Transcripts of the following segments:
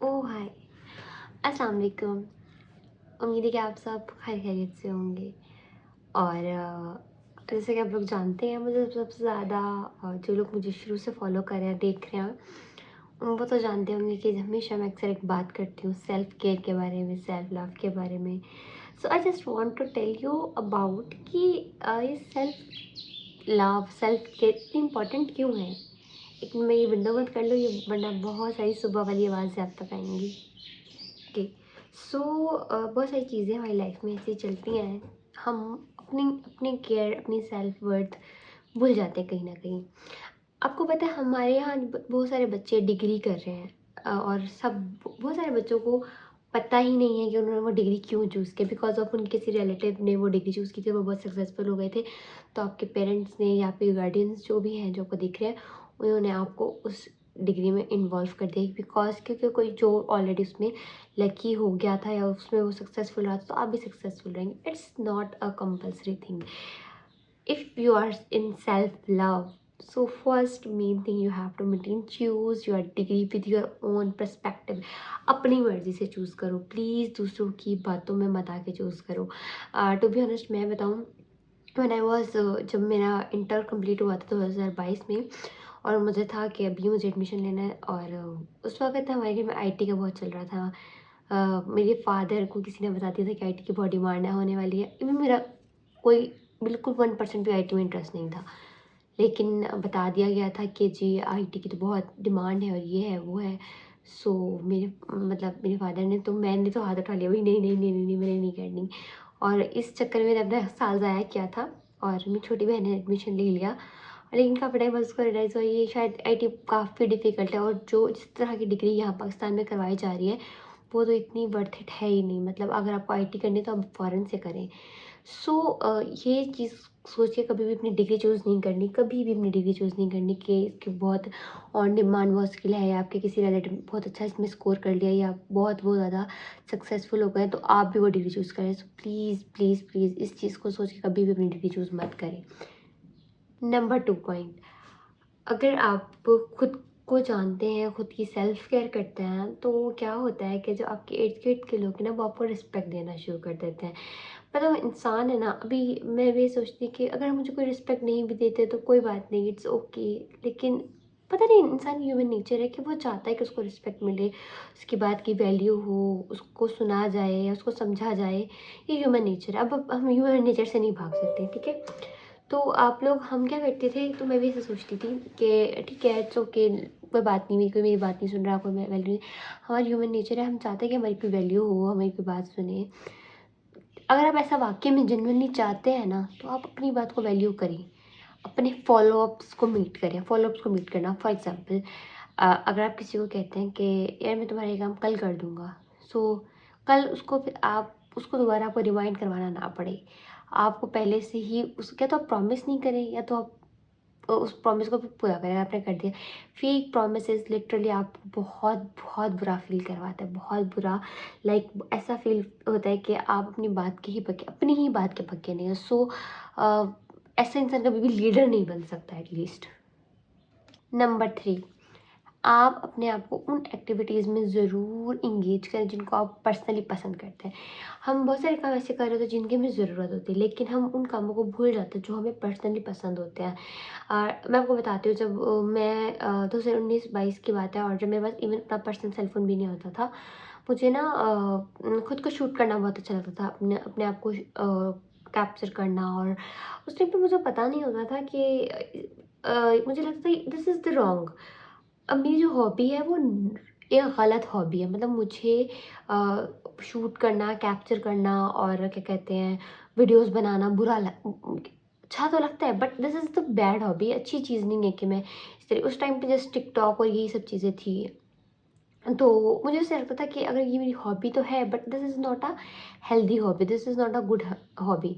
ओह हाय, अस्सलाम वालेकुम। उम्मीद है कि आप सब खैरियत से होंगे। और जैसे कि आप लोग जानते हैं, मुझे सबसे ज़्यादा जो लोग मुझे शुरू से फॉलो कर रहे हैं, देख रहे हैं, वो तो जानते होंगे कि हमेशा मैं अक्सर एक बात करती हूँ सेल्फ केयर के बारे में, सेल्फ लव के बारे में। So I just want to tell you about कि ये सेल्फ लव, सेल्फ केयर इतनी इम्पोर्टेंट क्यों है। एक मैं ये विंडो बंद कर लूँ, ये वरना बहुत सारी सुबह वाली आवाज़ें आप तक आएंगी। ओके। सो बहुत सारी चीज़ें हमारी लाइफ में ऐसी चलती हैं, हम अपनी अपनी केयर, अपनी सेल्फ वर्थ भूल जाते हैं कहीं ना कहीं। आपको पता है हमारे यहाँ बहुत सारे बच्चे डिग्री कर रहे हैं, और सब बहुत सारे बच्चों को पता ही नहीं है कि उन्होंने वो डिग्री क्यों चूज़ की। बिकॉज ऑफ उनके किसी रिलेटिव ने वो डिग्री चूज़ की थी, वो बहुत सक्सेसफुल हो गए थे। तो आपके पेरेंट्स ने या फिर गार्डियंस जो भी हैं, जो आपको दिख रहे हैं, उन्होंने आपको उस डिग्री में इन्वॉल्व कर दिया। बिकॉज क्योंकि कोई जो ऑलरेडी उसमें लकी हो गया था या उसमें वो सक्सेसफुल रहा था, तो आप भी सक्सेसफुल रहेंगे। It's not a compulsory thing if you are in self love. So first main thing you have to maintain, choose your degree with your own perspective. अपनी मर्जी से चूज़ करो प्लीज़, दूसरों की बातों में मत आके चूज़ करो। टू बी ऑनेस्ट मैं बताऊँ, व्हेन आई वाज जब मेरा इंटर कंप्लीट हुआ था 2022 में, और मुझे था कि अभी मुझे एडमिशन लेना है। और उस वक्त हमारे घर में आईटी का बहुत चल रहा था। मेरे फादर को किसी ने बता दिया था कि आईटी की बहुत डिमांड है, होने वाली है। इवन मेरा कोई बिल्कुल 1% भी आईटी में इंटरेस्ट नहीं था, लेकिन बता दिया गया था कि जी आईटी की तो बहुत डिमांड है और ये है वो है। सो मेरे फादर ने, तो मैंने तो हाथ उठा लिया, भाई नहीं नहीं नहीं नहीं नहीं, मैंने नहीं करनी। और इस चक्कर में मैंने अपना साल ज़ाया किया था, और मेरी छोटी बहन ने एडमिशन ले लिया। लेकिन काफ़ी टाइम बाद उसको रियलाइज़ हुआ ये शायद आईटी काफ़ी डिफ़िकल्ट है, और जो जिस तरह की डिग्री यहाँ पाकिस्तान में करवाई जा रही है, वो तो इतनी वर्थ इट है ही नहीं। मतलब अगर आपको आईटी करनी है तो आप फ़ॉरेन से करें। सो ये चीज़ सोच के कभी भी अपनी डिग्री चूज़ नहीं करनी, कभी भी अपनी डिग्री चूज़ नहीं करनी कि इसकी बहुत ऑन डिमांड बहुत स्किल है, या आपके किसी रिलेटिव बहुत अच्छा इसमें स्कोर कर लिया, या बहुत ज़्यादा सक्सेसफुल हो गए तो आप भी वो डिग्री चूज़ करें। सो प्लीज़ प्लीज़ प्लीज़ इस चीज़ को सोच के कभी भी अपनी डिग्री चूज़ मत करें। नंबर 2 पॉइंट, अगर आप खुद को जानते हैं, खुद की सेल्फ केयर करते हैं, तो क्या होता है कि जो आपके इर्द-गिर्द के लोग हैं ना, वो आपको रिस्पेक्ट देना शुरू कर देते हैं। मतलब इंसान है ना, अभी मैं भी सोचती कि अगर मुझे कोई रिस्पेक्ट नहीं भी देते तो कोई बात नहीं, इट्स ओके। लेकिन पता नहीं, इंसान ह्यूमन नेचर है कि वो चाहता है कि उसको रिस्पेक्ट मिले, उसकी बात की वैल्यू हो, उसको सुना जाए या उसको समझा जाए। ये ह्यूमन नेचर है। अब हम ह्यूमन नेचर से नहीं भाग सकते, ठीक है। तो आप लोग, हम क्या करते थे, तो मैं भी ऐसे सोचती थी कि ठीक है, इट्स ओके, कोई बात नहीं, कोई मेरी बात नहीं सुन रहा, कोई वैल्यू नहीं। हमारा ह्यूमन नेचर है, हम चाहते हैं कि हमारी कोई वैल्यू हो, हमारी कोई बात सुने। अगर आप ऐसा वाक़ई में जेन्युइनली चाहते हैं ना, तो आप अपनी बात को वैल्यू करें, अपने फ़ॉलो-अप्स को मीट करें। फ़ॉलो-अप्स को मीट करना, फॉर एग्ज़ाम्पल अगर आप किसी को कहते हैं कि यार मैं तुम्हारा ये काम कल कर दूँगा, सो कल उसको फिर आप उसको दोबारा आपको रिमाइंड करवाना ना पड़े। आपको पहले से ही उस या तो आप प्रॉमिस नहीं करें, या तो आप उस प्रॉमिस को भी पूरा करें। आपने कर दिया, फेक प्रॉमिसेस लिटरली आपको बहुत बहुत बुरा फ़ील करवाता है, बहुत बुरा। लाइक ऐसा फ़ील होता है कि आप अपनी बात के ही पक्के, अपनी ही बात के पक्के नहीं हो। सो ऐसा इंसान कभी भी लीडर नहीं बन सकता एटलीस्ट। नंबर 3, आप अपने आप को उन एक्टिविटीज़ में ज़रूर एंगेज करें जिनको आप पर्सनली पसंद करते हैं। हम बहुत सारे काम ऐसे कर रहे होते हैं जिनकी हमें ज़रूरत होती है, लेकिन हम उन कामों को भूल जाते हैं जो हमें पर्सनली पसंद होते हैं। मैं आपको बताती हूँ, जब मैं 2019-22 की बात है, और जब मेरे पास इवन अपना पर्सनल सेल फ़ोन भी नहीं होता था, मुझे ना खुद को शूट करना बहुत अच्छा लगता था, अपने अपने आप को कैप्चर करना। और उस टाइम पे मुझे पता नहीं होता था कि मुझे लगता था दिस इज़ द रॉन्ग। अब मेरी जो हॉबी है वो एक गलत हॉबी है। मतलब मुझे शूट करना, कैप्चर करना और क्या कहते हैं, वीडियोस बनाना अच्छा तो लगता है, but this is the bad hobby. अच्छी चीज़ नहीं है कि मैं इस तरह, उस टाइम पे जस्ट टिकटॉक और यही सब चीज़ें थी। तो मुझे ऐसा लगता था कि अगर ये मेरी हॉबी तो है, but this is not a healthy hobby, this is not a good hobby.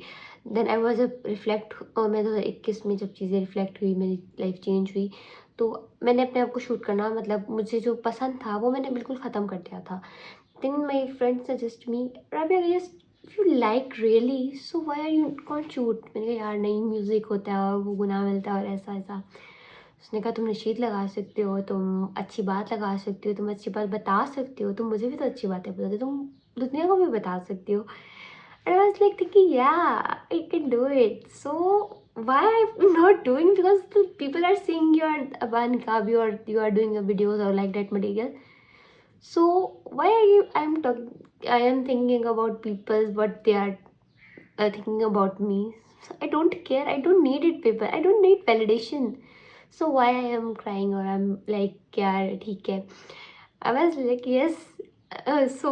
Then I was reflect, मैं 2021 में जब चीज़ें रिफ्लेक्ट हुई, मेरी लाइफ चेंज हुई, तो मैंने अपने आप को शूट करना, मतलब मुझे जो पसंद था वो मैंने बिल्कुल ख़त्म कर दिया था। Then my friend suggest me, Rabia just if you like really, so why are you can't shoot. मैंने कहा यार नहीं, म्यूज़िक होता है और वो गुनाह मिलता है और ऐसा ऐसा। उसने कहा तुम नशीद लगा सकते हो, तुम अच्छी बात लगा सकती हो, तुम अच्छी बात बता सकती हो, तुम मुझे भी तो अच्छी बातें बताते हो, तुम दुनिया को भी बता सकती हो। And I was like thinking, yeah, I can do it. So why I'm not doing? Because the people are saying you are a niqab, you are doing a videos or like that material. So why are you? I am thinking about people what they are thinking about me. So I don't care. I don't need it, people. I don't need validation. So why I am crying or I'm like, यार ठीक है. I was like yes. So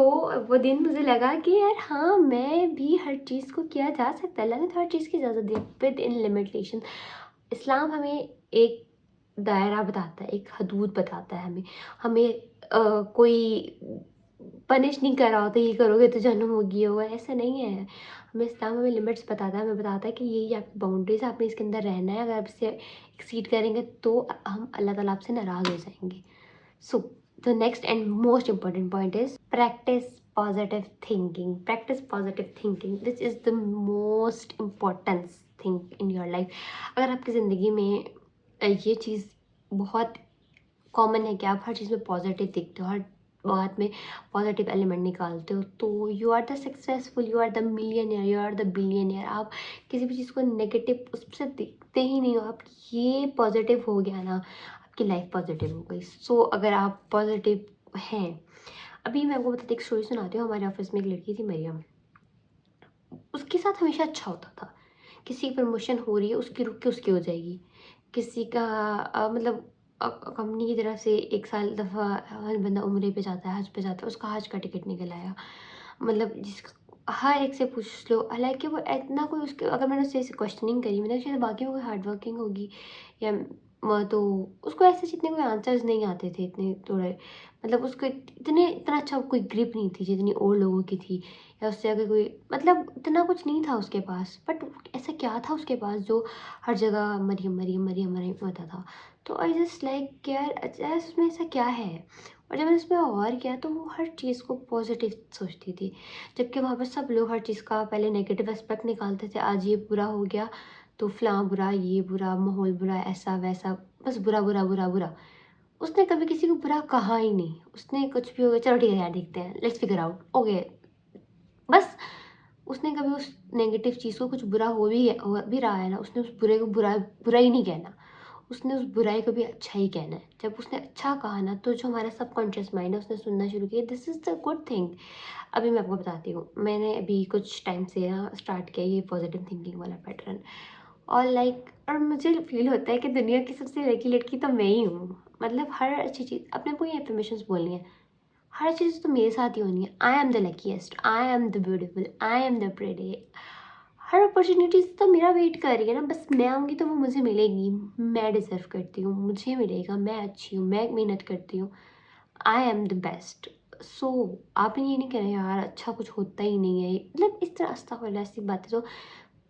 वो दिन मुझे लगा कि यार हाँ, मैं भी हर चीज़ को किया जा सकता है. अल्लाह ने तो हर चीज़ की इजाज़त दी विद इन लिमिटेशन. इस्लाम हमें एक दायरा बताता है, एक हदूद बताता है हमें. हमें कोई पनिश नहीं कर रहा होता, ये करोगे तो जहन्नम होगी, ये होगा, ऐसा नहीं है. हमें इस्लाम हमें लिमिट्स बताता है, हमें बताता है कि ये आपकी बाउंड्रीज, आपने इसके अंदर रहना है. अगर आप इसे एक्सीड करेंगे तो हम अल्लाह ताला आपसे नाराज़ हो जाएंगे. So the next and most important point is practice positive thinking. Practice positive thinking, this is the most important thing in your life. अगर आपकी ज़िंदगी में ये चीज़ बहुत कॉमन है कि आप हर चीज़ में पॉजिटिव देखते हो, हर बात में पॉजिटिव एलिमेंट निकालते हो, तो you are the successful, you are the millionaire, you are the billionaire. आप किसी भी चीज़ को नेगेटिव उससे देखते ही नहीं हो. आप ये पॉजिटिव हो गया ना, आपकी लाइफ पॉजिटिव हो गई. सो अगर आप पॉजिटिव हैं, अभी मैं आपको बताती एक स्टोरी सुनाती हूँ. हमारे ऑफिस में एक लड़की थी मरियम, उसके साथ हमेशा अच्छा होता था. किसी की प्रमोशन हो रही है, उसकी रुक के उसकी हो जाएगी. किसी का मतलब कंपनी की तरफ से एक साल दफ़ा हर बंदा उम्रे पे जाता है, हज पे जाता है, उसका हज का टिकट निकल आया. मतलब जिसका हर एक से पूछ लो, हालांकि वो इतना कोई उसके, अगर मैंने उससे ऐसे क्वेश्चनिंग करी, मैंने शायद बाकी में कोई हार्ड वर्किंग होगी या तो उसको ऐसे जितने कोई आंसर्स नहीं आते थे इतने थोड़े, मतलब उसको इतना अच्छा कोई ग्रिप नहीं थी जितनी और लोगों की थी, या उससे अगर कोई मतलब इतना कुछ नहीं था उसके पास. बट ऐसा क्या था उसके पास जो हर जगह मरियम मरियम मरियम मरियम होता था. तो आई जस्ट लाइक यार अच्छा उसमें ऐसा क्या है. और जब मैंने उसमें और किया तो वो हर चीज़ को पॉजिटिव सोचती थी, जबकि वहाँ पर सब लोग हर चीज़ का पहले नेगेटिव एस्पेक्ट निकालते थे. आज ये बुरा हो गया तो फलां बुरा, ये बुरा, माहौल बुरा, ऐसा वैसा, बस बुरा बुरा बुरा बुरा. उसने कभी किसी को बुरा कहा ही नहीं. उसने कुछ भी हो गया, चलो ठीक है यार देखते हैं, लेट्स फिगर आउट, ओके, बस. उसने कभी उस नेगेटिव चीज़ को, कुछ बुरा हो भी रहा है ना, उसने उस बुरे को बुरा बुरा ही नहीं कहना. उसने उस बुराई को भी अच्छा ही कहना है. जब उसने अच्छा कहा ना, तो जो हमारा सबकॉन्शियस माइंड है उसने सुनना शुरू किया, this is the good thing. अभी मैं आपको बताती हूँ, मैंने अभी कुछ टाइम से ना स्टार्ट किया ये पॉजिटिव थिंकिंग वाला पैटर्न. और लाइक और मुझे फील होता है कि दुनिया की सबसे लकी लड़की तो मैं ही हूँ. मतलब हर अच्छी चीज़ अपने को ही एफर्मेशंस बोलनी है, हर चीज़ तो मेरे साथ ही होनी है. I am the luckiest, I am the beautiful, I am the pretty. Her opportunities तो मेरा वेट कर रही है ना, बस मैं आऊँगी तो वो मुझे मिलेगी. मैं डिज़र्व करती हूँ, मुझे मिलेगा, मैं अच्छी हूँ, मैं मेहनत करती हूँ, आई एम द बेस्ट. सो आपने ये नहीं कहना यार अच्छा कुछ होता ही नहीं है, मतलब इस तरह अस्तगफुरुल्लाह ऐसी बातें तो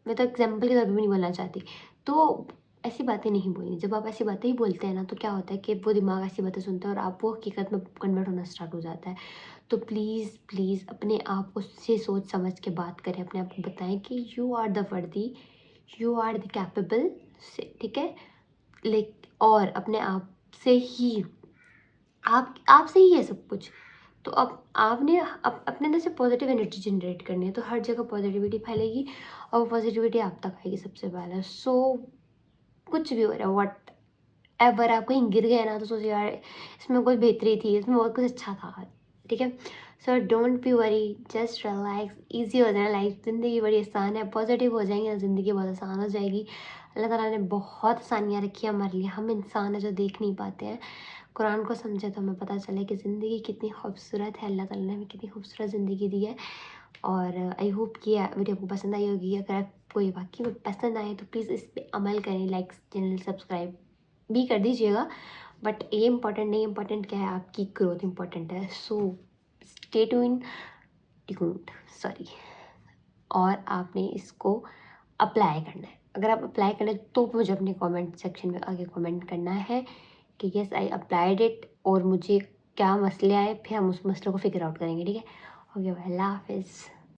मैं तो एग्जाम्पल के तौर पे भी नहीं बोलना चाहती. तो ऐसी बातें नहीं बोलनी. जब आप ऐसी बातें ही बोलते हैं ना, तो क्या होता है कि वो दिमाग ऐसी बातें सुनता है और आप वो हकीकत में कन्वर्ट होना स्टार्ट हो जाता है. तो प्लीज़ प्लीज़ अपने आप को से सोच समझ के बात करें. अपने आप को बताएं कि यू आर द वर्दी, यू आर द कैपेबल से, ठीक है. लाइक और अपने आप से ही, आपसे ही है सब कुछ. तो अब आपने अपने अंदर से पॉजिटिव एनर्जी जनरेट करनी है, तो हर जगह पॉजिटिविटी फैलेगी और पॉजिटिविटी आप तक आएगी सबसे पहले. सो कुछ भी हो रहा है, वट एवर, आप कहीं गिर गए ना, तो सोचो यार इसमें कोई बेहतरी थी, इसमें बहुत कुछ अच्छा था, ठीक है. So don't be worry, just relax. Easy हो जाए लाइफ, ज़िंदगी बड़ी आसान है. पॉजिटिव हो जाएंगे, ज़िंदगी बहुत आसान हो जाएगी. अल्लाह ताला ने बहुत आसानियाँ रखी है हमारे लिए, हम इंसान है जो देख नहीं पाते हैं. कुरान को समझे तो हमें पता चले कि ज़िंदगी कितनी खूबसूरत है. अल्लाह ताला ने हमें कितनी खूबसूरत ज़िंदगी दी है. और आई होप कि वीडियो आपको पसंद आई होगी. अगर आपको ये वाकई में पसंद आए तो प्लीज़ इस पर अमल करें, लाइक चैनल सब्सक्राइब भी कर दीजिएगा. बट ये इम्पोर्टेंट नहीं, इम्पोर्टेंट क्या है, आपकी ग्रोथ इम्पोर्टेंट है. So stay tuned, sorry. और आपने इसको अप्लाई करना है. अगर आप अप्लाई करें तो मुझे अपने कमेंट सेक्शन में आगे कमेंट करना है कि यस आई अप्लाइड इट, और मुझे क्या मसले आए, फिर हम उस मसले को फिगर आउट करेंगे, ठीक है. ओके, अल्लाह हाफिज़.